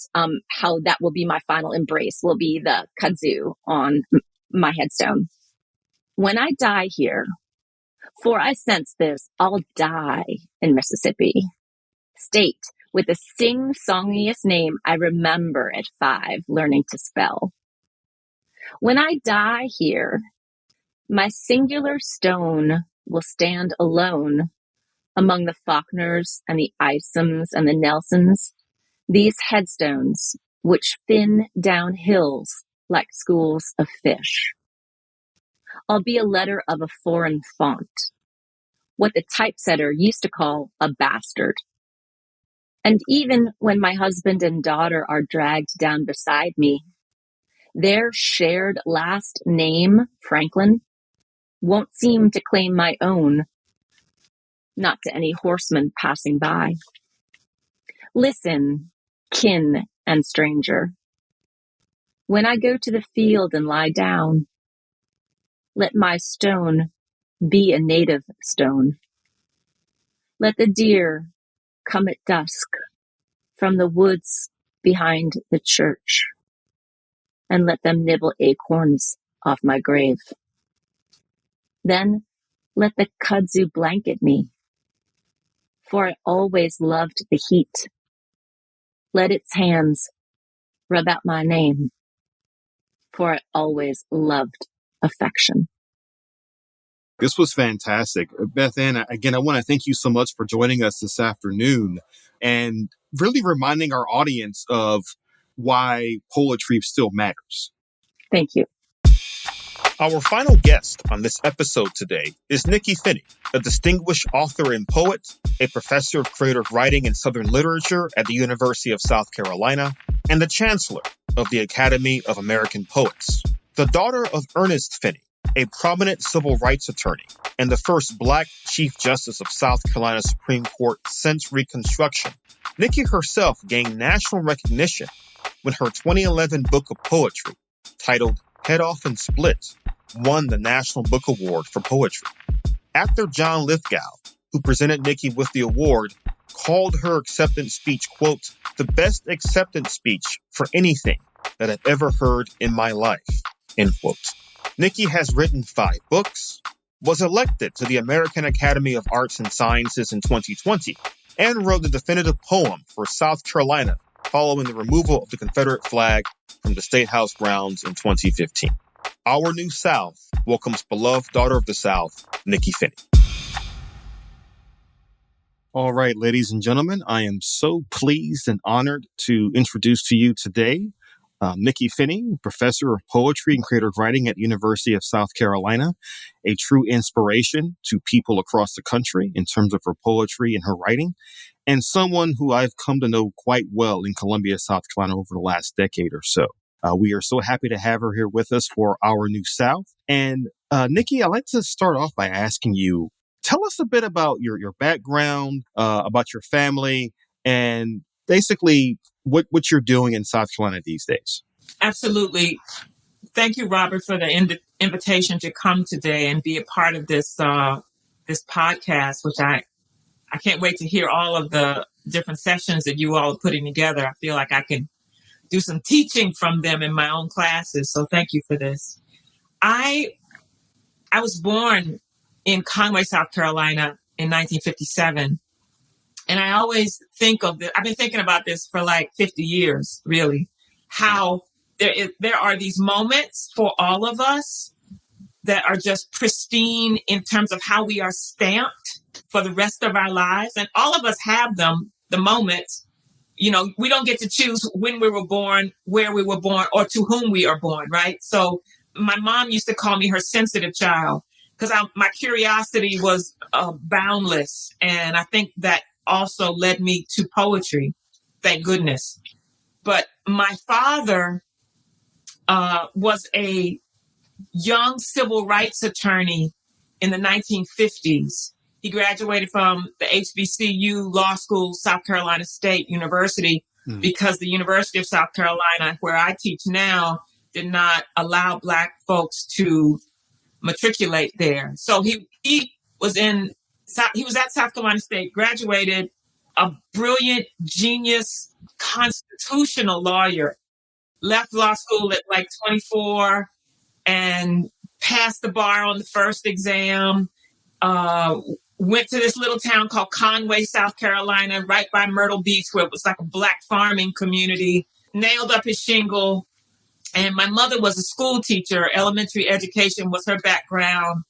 how that will be my final embrace, will be the kudzu on my headstone. When I die here, for I sense this, I'll die in Mississippi. State with the sing-songiest name I remember at 5 learning to spell. When I die here, my singular stone will stand alone among the Faulkners and the Isoms and the Nelsons, these headstones which fin down hills like schools of fish. I'll be a letter of a foreign font, what the typesetter used to call a bastard. And even when my husband and daughter are dragged down beside me, their shared last name, Franklin, won't seem to claim my own, not to any horseman passing by. Listen, kin and stranger. When I go to the field and lie down, let my stone be a native stone. Let the deer come at dusk from the woods behind the church, and let them nibble acorns off my grave. Then let the kudzu blanket me, for I always loved the heat. Let its hands rub out my name, for I always loved affection. This was fantastic. Beth Ann, again, I want to thank you so much for joining us this afternoon. And really reminding our audience of why poetry still matters. Thank you. Our final guest on this episode today is Nikki Finney, a distinguished author and poet, a professor of creative writing and Southern literature at the University of South Carolina, and the chancellor of the Academy of American Poets. The daughter of Ernest Finney, a prominent civil rights attorney and the first Black Chief Justice of South Carolina Supreme Court since Reconstruction, Nikki herself gained national recognition when her 2011 book of poetry, titled Head Off and Split, won the National Book Award for Poetry. Actor John Lithgow, who presented Nikki with the award, called her acceptance speech, quote, the best acceptance speech for anything that I've ever heard in my life, end quote. Nikki has written 5 books, was elected to the American Academy of Arts and Sciences in 2020, and wrote the definitive poem for South Carolina following the removal of the Confederate flag from the State House grounds in 2015. Our New South welcomes beloved daughter of the South, Nikki Finney. All right, ladies and gentlemen, I am so pleased and honored to introduce to you today Nikki Finney, professor of poetry and creative writing at the University of South Carolina, a true inspiration to people across the country in terms of her poetry and her writing, and someone who I've come to know quite well in Columbia, South Carolina over the last decade or so. We are so happy to have her here with us for Our New South. And Nikki, I'd like to start off by asking you, tell us a bit about your background, about your family, and basically what you're doing in South Carolina these days. Absolutely. Thank you, Robert, for the invitation to come today and be a part of this this podcast, which I can't wait to hear all of the different sessions that you all are putting together. I feel like I can do some teaching from them in my own classes. So thank you for this. I was born in Conway, South Carolina in 1957. And I always think of this, I've been thinking about this for like 50 years, really, how there are these moments for all of us that are just pristine in terms of how we are stamped for the rest of our lives. And all of us have them, the moments. You know, we don't get to choose when we were born, where we were born, or to whom we are born, right? So my mom used to call me her sensitive child because my curiosity was boundless. And I think that also led me to poetry, thank goodness. But my father was a young civil rights attorney in the 1950s. He graduated from the HBCU Law School, South Carolina State University, because the University of South Carolina, where I teach now, did not allow Black folks to matriculate there. So he was at South Carolina State, graduated, a brilliant, genius, constitutional lawyer, left law school at like 24 and passed the bar on the first exam, went to this little town called Conway, South Carolina, right by Myrtle Beach, where it was like a Black farming community, nailed up his shingle. And my mother was a school teacher. Elementary education was her background.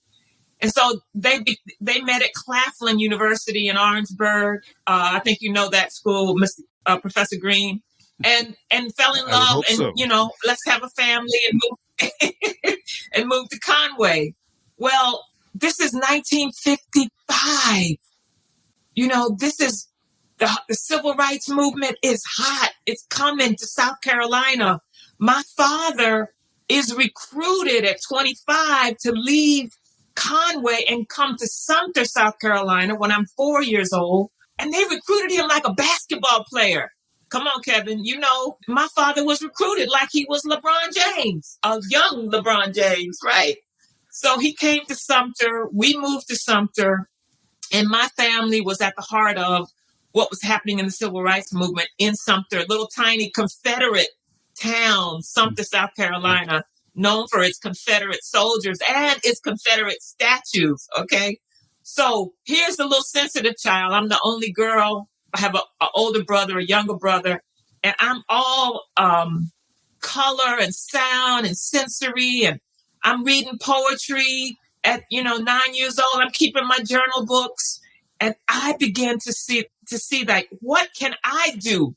And so they met at Claflin University in Orangeburg. I think you know that school, Professor Greene, and fell in love. And, so. You know, let's have a family and move to Conway. Well, this is 1955. You know, this is the civil rights movement is hot. It's coming to South Carolina. My father is recruited at 25 to leave Conway and come to Sumter, South Carolina when I'm 4 years old. And they recruited him like a basketball player. Come on, Kevin. You know, my father was recruited like he was LeBron James, a young LeBron James, right? So he came to Sumter. We moved to Sumter. And my family was at the heart of what was happening in the civil rights movement in Sumter, little tiny Confederate town, Sumter, South Carolina, known for its Confederate soldiers and its Confederate statues, okay? So here's the little sensitive child. I'm the only girl. I have an older brother, a younger brother, and I'm all color and sound and sensory, and I'm reading poetry at, 9 years old. I'm keeping my journal books, and I began to to see, like, what can I do?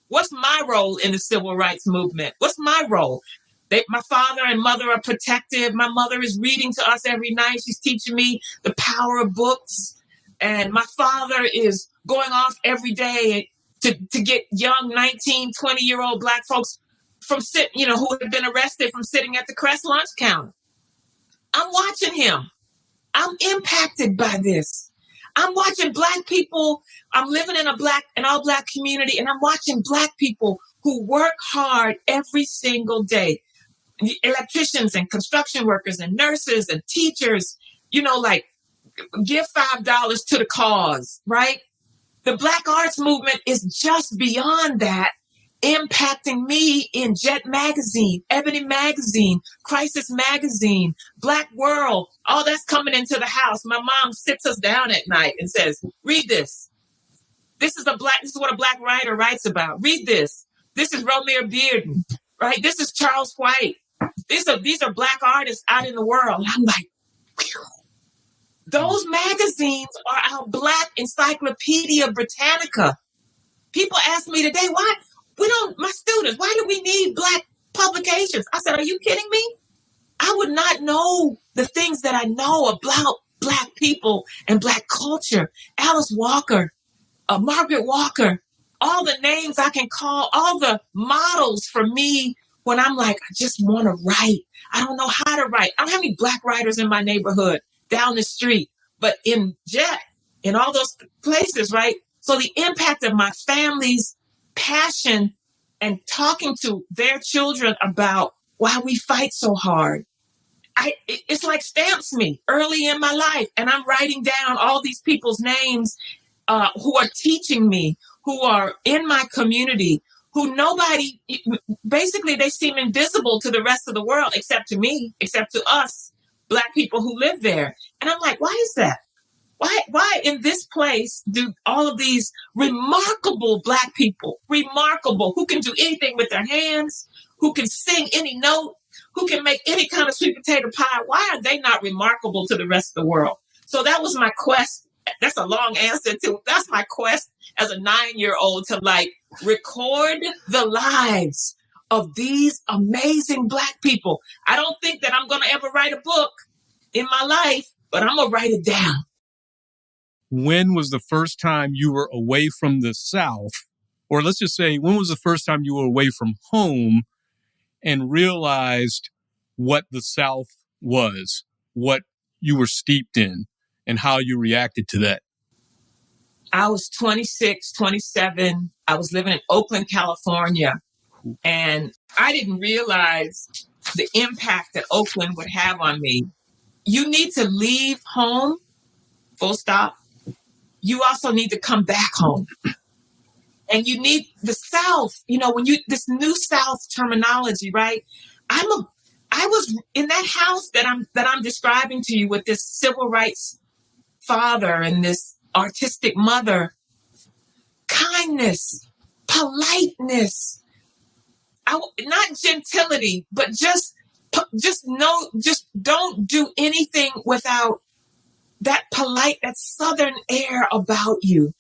What's my role in the civil rights movement? What's my role? My father and mother are protective. My mother is reading to us every night. She's teaching me the power of books. And my father is going off every day to get young 19, 20-year-old Black folks from who have been arrested from sitting at the Crest lunch counter. I'm watching him. I'm impacted by this. I'm watching Black people. I'm living in an all-Black community, and I'm watching Black people who work hard every single day. Electricians and construction workers and nurses and teachers, like, give $5 to the cause, right? The Black arts movement is just beyond that, impacting me in Jet Magazine, Ebony Magazine, Crisis Magazine, Black World. All that's coming into the house. My mom sits us down at night and says, read this. This is what a Black writer writes about. Read this. This is Romare Bearden, right? This is Charles White. These are Black artists out in the world. I'm like, whew. Those magazines are our Black Encyclopedia Britannica. People ask me today, why do we need Black publications? I said, are you kidding me? I would not know the things that I know about Black people and Black culture. Alice Walker, Margaret Walker, all the names I can call, all the models for me when I'm like, I just want to write. I don't know how to write. I don't have any Black writers in my neighborhood down the street, but in Jet, in all those places, right? So the impact of my family's passion and talking to their children about why we fight so hard, it's like stamps me early in my life. And I'm writing down all these people's names who are teaching me, who are in my community, who basically they seem invisible to the rest of the world, except to me, except to us Black people who live there. And I'm like, why is that? Why in this place do all of these remarkable Black people, who can do anything with their hands, who can sing any note, who can make any kind of sweet potato pie, why are they not remarkable to the rest of the world? So that was my quest. That's a long answer that's my quest as a 9-year-old to record the lives of these amazing Black people. I don't think that I'm going to ever write a book in my life, but I'm going to write it down. When was the first time you were away from the South? Or let's just say, when was the first time you were away from home and realized what the South was, what you were steeped in, and how you reacted to that? I was 26, 27. I was living in Oakland, California. And I didn't realize the impact that Oakland would have on me. You need to leave home, full stop. You also need to come back home. And you need the South, this new South terminology, right? I was in that house that I'm describing to you with this civil rights father and this artistic mother. Kindness, politeness, not gentility, but just don't do anything without that polite, that Southern air about you.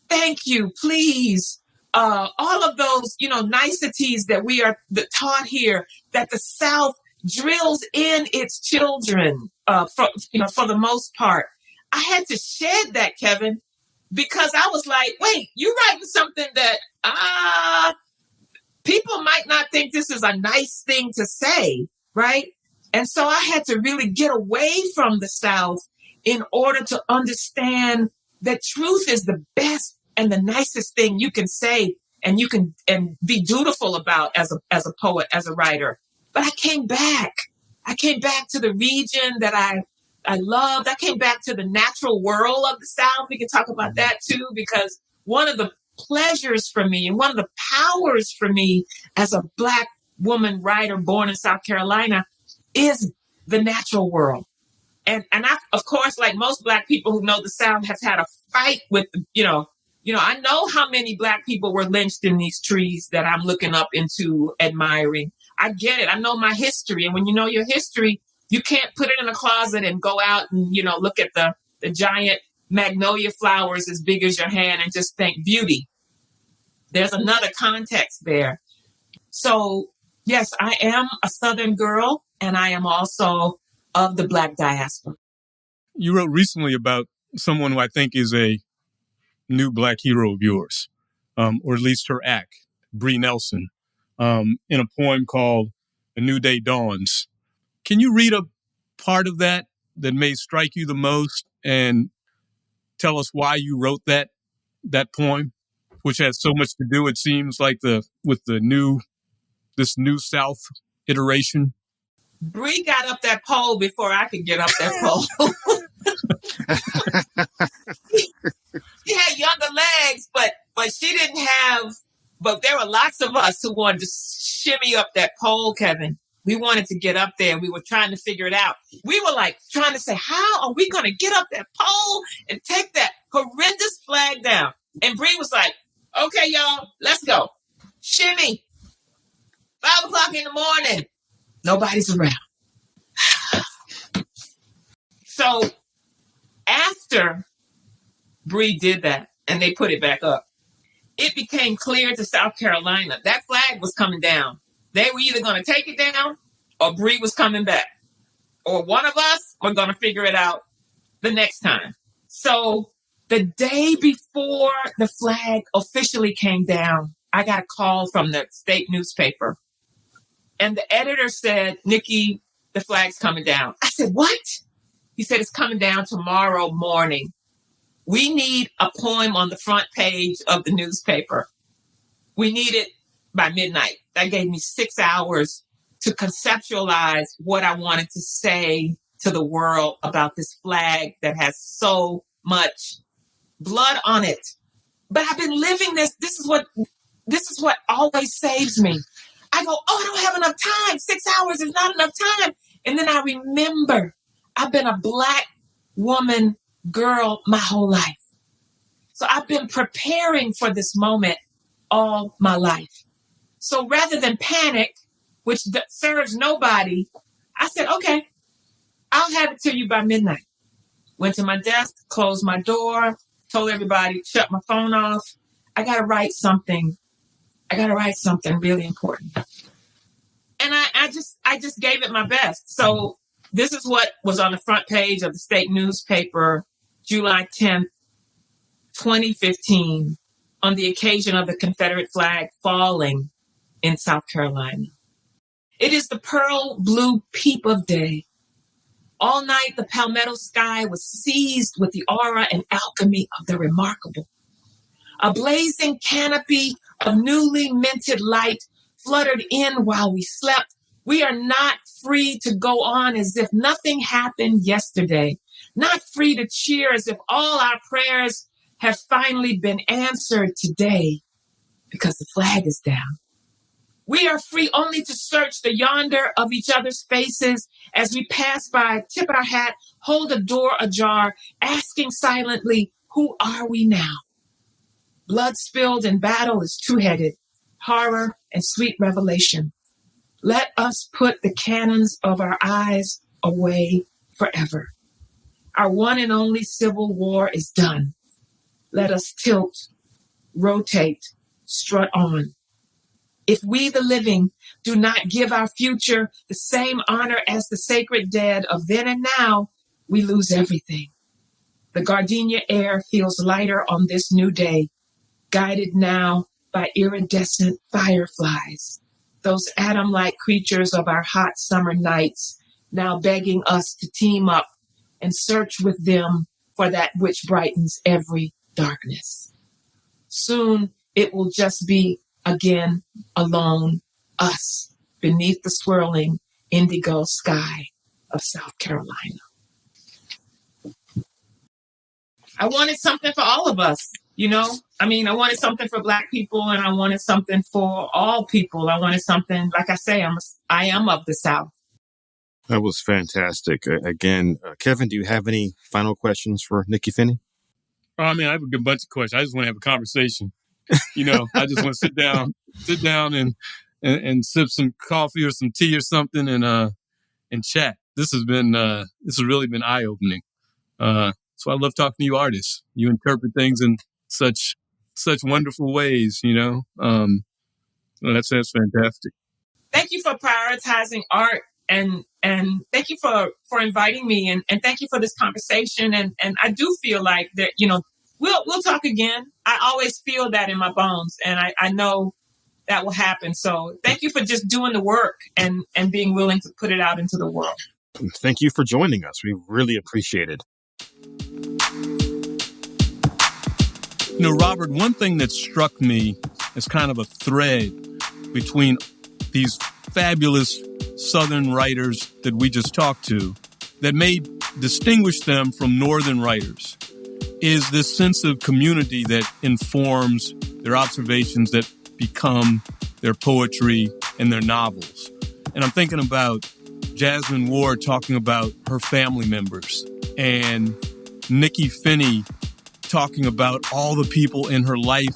Thank you, please. All of those, niceties that we are taught here, that the South drills in its children, for the most part. I had to shed that, Kevin, because I was like, wait, you're writing something that people might not think this is a nice thing to say, right? And so I had to really get away from the South in order to understand that truth is the best and the nicest thing you can say and you can be dutiful about as a poet, as a writer. But I came back to the region that I loved. I came back to the natural world of the South. We can talk about that too, because one of the pleasures for me and one of the powers for me as a Black woman writer born in South Carolina is the natural world. And I, of course, like most Black people who know the South, have had a fight with, I know how many Black people were lynched in these trees that I'm looking up into, admiring. I get it. I know my history. And when you know your history, you can't put it in a closet and go out and, look at the giant, magnolia flowers as big as your hand and just think beauty. There's another context there. So, yes, I am a Southern girl, and I am also of the Black diaspora. You wrote recently about someone who I think is a new Black hero of yours, or at least her act, Bree Nelson, in a poem called A New Day Dawns. Can you read a part of that may strike you the most and tell us why you wrote that poem, which has so much to do, it seems like, with this new South iteration? Bree got up that pole before I could get up that pole. She had younger legs, but she didn't have, but there were lots of us who wanted to shimmy up that pole, Kevin. We wanted to get up there. We were trying to figure it out. We were like trying to say, how are we going to get up that pole and take that horrendous flag down? And Bree was like, okay, y'all, let's go. Shimmy. 5 o'clock in the morning. Nobody's around. So after Bree did that and they put it back up, it became clear to South Carolina that flag was coming down. They were either going to take it down or Bree was coming back. Or one of us were going to figure it out the next time. So the day before the flag officially came down, I got a call from the state newspaper. And the editor said, Nikki, the flag's coming down. I said, what? He said, it's coming down tomorrow morning. We need a poem on the front page of the newspaper. We need it by midnight. That gave me 6 hours to conceptualize what I wanted to say to the world about this flag that has so much blood on it. But I've been living this. This is what always saves me. I go, I don't have enough time. 6 hours is not enough time. And then I remember I've been a Black woman, girl, my whole life. So I've been preparing for this moment all my life. So rather than panic, which serves nobody, I said, okay, I'll have it to you by midnight. Went to my desk, closed my door, told everybody, shut my phone off. I got to write something. I got to write something really important. And I just gave it my best. So this is what was on the front page of the state newspaper, July 10th, 2015, on the occasion of the Confederate flag falling in South Carolina. It is the pearl blue peep of day. All night, the palmetto sky was seized with the aura and alchemy of the remarkable. A blazing canopy of newly minted light fluttered in while we slept. We are not free to go on as if nothing happened yesterday, not free to cheer as if all our prayers have finally been answered today because the flag is down. We are free only to search the yonder of each other's faces as we pass by, tip our hat, hold a door ajar, asking silently, who are we now? Blood spilled in battle is two-headed, horror and sweet revelation. Let us put the cannons of our eyes away forever. Our one and only civil war is done. Let us tilt, rotate, strut on. If we, the living, do not give our future the same honor as the sacred dead of then and now, we lose everything. The gardenia air feels lighter on this new day, guided now by iridescent fireflies, those atom-like creatures of our hot summer nights, now begging us to team up and search with them for that which brightens every darkness. Soon it will just be again alone, us, beneath the swirling indigo sky of South Carolina. I wanted something for all of us, you know? I wanted something for Black people, and I wanted something for all people. I wanted something, like I say, I am of the South. That was fantastic. Again, Kevin, do you have any final questions for Nikki Finney? I have a good bunch of questions. I just want to have a conversation. I just want to sit down and sip some coffee or some tea or something and chat. This has really been eye-opening. So So I love talking to you artists. You interpret things in such wonderful ways, Well, that's fantastic. Thank you for prioritizing art, and thank you for inviting me, and thank you for this conversation. And I do feel like that, we'll talk again. I always feel that in my bones, and I know that will happen. So thank you for just doing the work and being willing to put it out into the world. Thank you for joining us. We really appreciate it. Robert, one thing that struck me as kind of a thread between these fabulous Southern writers that we just talked to that may distinguish them from Northern writers is this sense of community that informs their observations that become their poetry and their novels. And I'm thinking about Jasmine Ward talking about her family members, and Nikki Finney talking about all the people in her life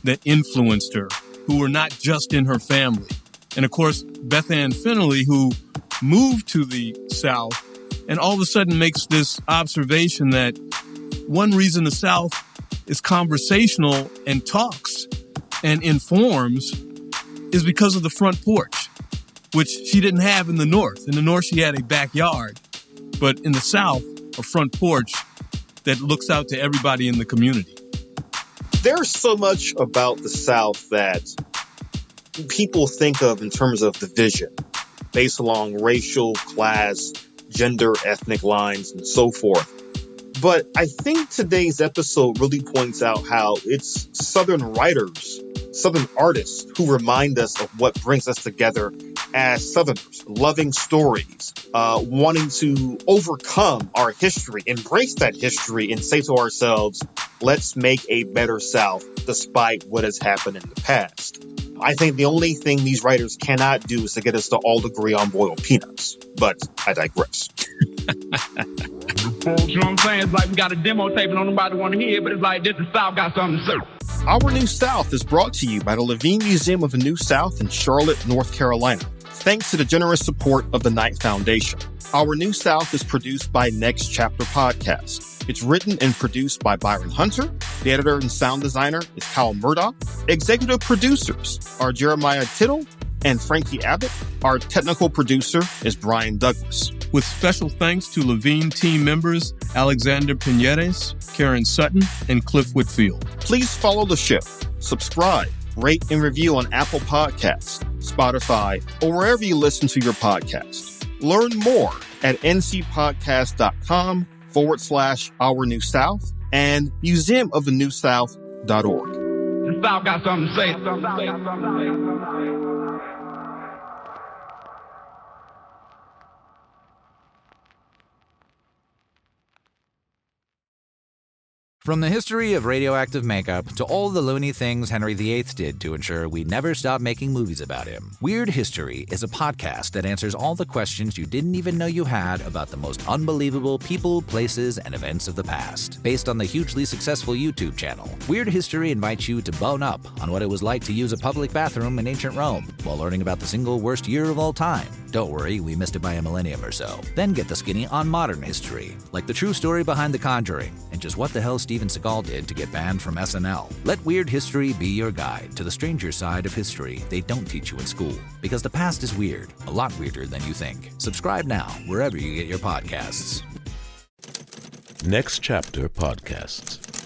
that influenced her, who were not just in her family. And of course, Beth Ann Finley, who moved to the South and all of a sudden makes this observation that one reason the South is conversational and talks and informs is because of the front porch, which she didn't have in the North. In the North, she had a backyard, but in the South, a front porch that looks out to everybody in the community. There's so much about the South that people think of in terms of division, based along racial, class, gender, ethnic lines, and so forth. But I think today's episode really points out how it's Southern writers, Southern artists who remind us of what brings us together as Southerners, loving stories, wanting to overcome our history, embrace that history, and say to ourselves, let's make a better South despite what has happened in the past. I think the only thing these writers cannot do is to get us to all agree on boiled peanuts. But I digress. You know what I'm saying? It's like we got a demo tape and nobody want to hear it, but it's like this the South got something to say. Our New South is brought to you by the Levine Museum of the New South in Charlotte, North Carolina, thanks to the generous support of the Knight Foundation. Our New South is produced by Next Chapter Podcast. It's written and produced by Byron Hunter. The editor and sound designer is Kyle Murdock. Executive producers are Jeremiah Tittle and Franky Abbott. Our technical producer is Brian Douglas. With special thanks to Levine team members Alexander Piñeres, Karen Sutton, and Cliff Whitfield. Please follow the show, subscribe, rate, and review on Apple Podcasts, Spotify, or wherever you listen to your podcast. Learn more at ncpodcast.com/Our New South and museumofthenewsouth.org. The South got something to say. From the history of radioactive makeup to all the loony things Henry VIII did to ensure we never stop making movies about him, Weird History is a podcast that answers all the questions you didn't even know you had about the most unbelievable people, places, and events of the past. Based on the hugely successful YouTube channel, Weird History invites you to bone up on what it was like to use a public bathroom in ancient Rome while learning about the single worst year of all time. Don't worry, we missed it by a millennium or so. Then get the skinny on modern history, like the true story behind The Conjuring and just what the hell Steven Seagal did to get banned from SNL. Let Weird History be your guide to the stranger side of history they don't teach you in school. Because the past is weird, a lot weirder than you think. Subscribe now, wherever you get your podcasts. Next Chapter Podcasts.